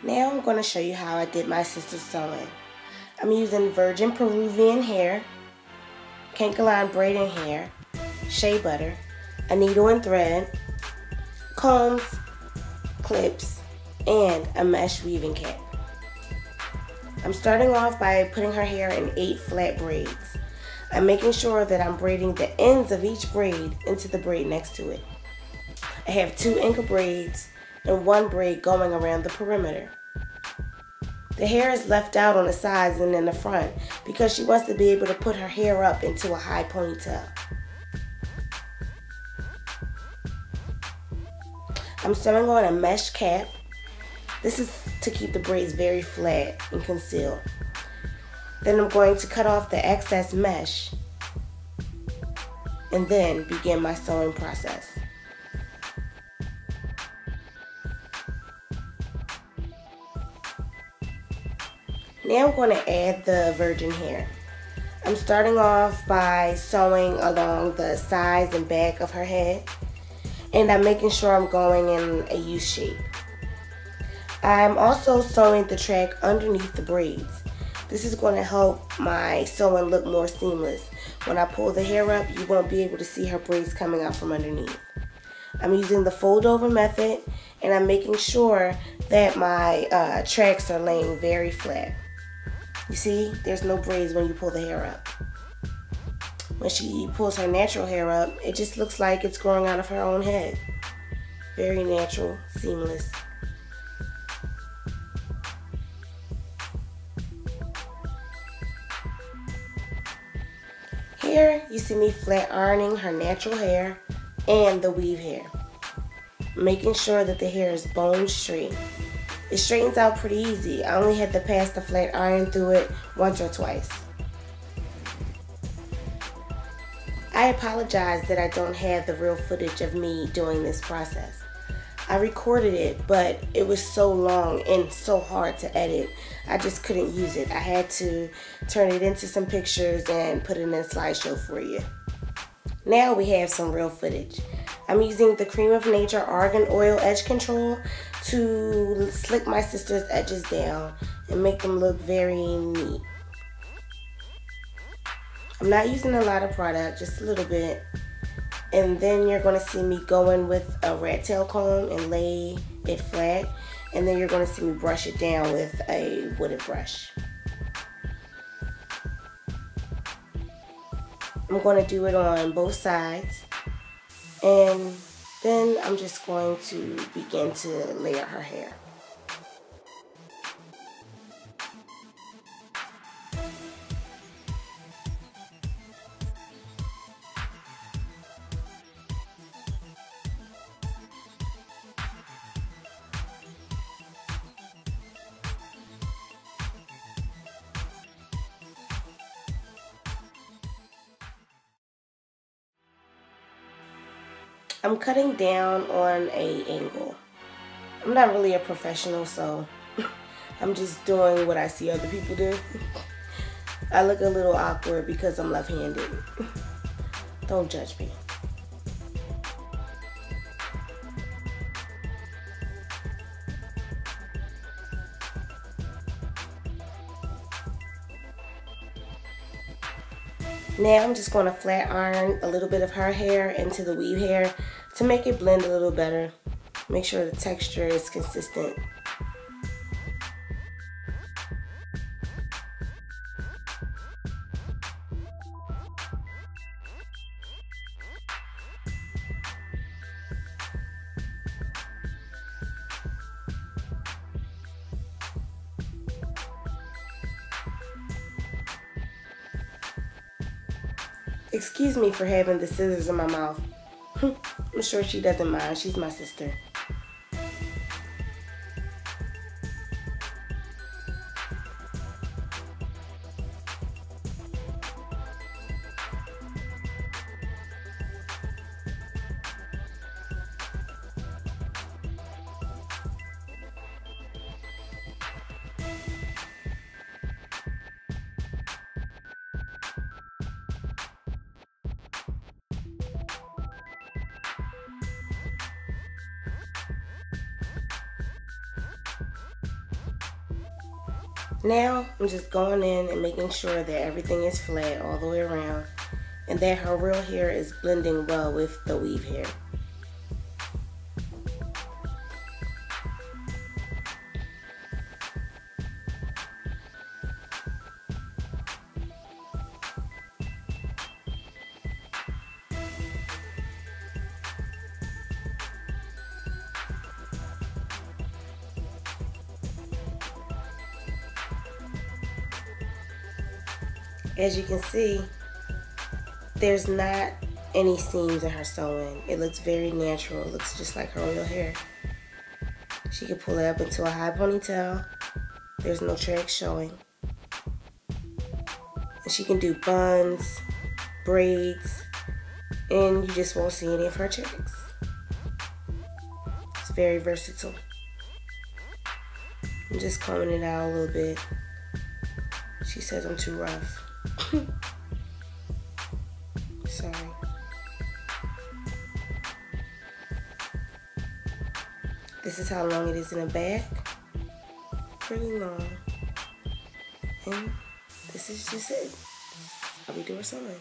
Now I'm going to show you how I did my sister's sewing. I'm using Virgin Peruvian hair, Kankaline braiding hair, shea butter, a needle and thread, combs, clips, and a mesh weaving cap. I'm starting off by putting her hair in 8 flat braids. I'm making sure that I'm braiding the ends of each braid into the braid next to it. I have 2 ankle braids and 1 braid going around the perimeter. The hair is left out on the sides and in the front because she wants to be able to put her hair up into a high ponytail. I'm sewing on a mesh cap. This is to keep the braids very flat and concealed. Then I'm going to cut off the excess mesh and then begin my sewing process. Now I'm going to add the virgin hair. I'm starting off by sewing along the sides and back of her head, and I'm making sure I'm going in a U shape. I'm also sewing the track underneath the braids. This is going to help my sewing look more seamless. When I pull the hair up, you won't be able to see her braids coming out from underneath. I'm using the fold over method, and I'm making sure that my tracks are laying very flat. You see, there's no braids when you pull the hair up. When she pulls her natural hair up, it just looks like it's growing out of her own head. Very natural, seamless. Here, you see me flat ironing her natural hair and the weave hair, making sure that the hair is bone straight. It straightens out pretty easy. I only had to pass the flat iron through it once or twice. I apologize that I don't have the real footage of me doing this process. I recorded it, but it was so long and so hard to edit, I just couldn't use it. I had to turn it into some pictures and put it in a slideshow for you. Now we have some real footage. I'm using the Cream of Nature Argan Oil Edge Control to slick my sister's edges down and make them look very neat. I'm not using a lot of product, just a little bit. And then you're going to see me go in with a rat tail comb and lay it flat. And then you're going to see me brush it down with a wooded brush. I'm going to do it on both sides. And then I'm just going to begin to layer her hair. I'm cutting down on an angle. I'm not really a professional, so I'm just doing what I see other people do. I look a little awkward because I'm left-handed. Don't judge me. Now I'm just going to flat iron a little bit of her hair into the weave hair to make it blend a little better. Make sure the texture is consistent. Excuse me for having the scissors in my mouth. I'm sure she doesn't mind. She's my sister. Now I'm just going in and making sure that everything is flat all the way around and that her real hair is blending well with the weave hair. As you can see, there's not any seams in her sewing. It looks very natural. It looks just like her real hair. She can pull it up into a high ponytail. There's no tracks showing. And she can do buns, braids, and you just won't see any of her tracks. It's very versatile. I'm just combing it out a little bit. She says I'm too rough. Sorry. This is how long it is in the back. Pretty long. And this is just it. I'll be doing sewing.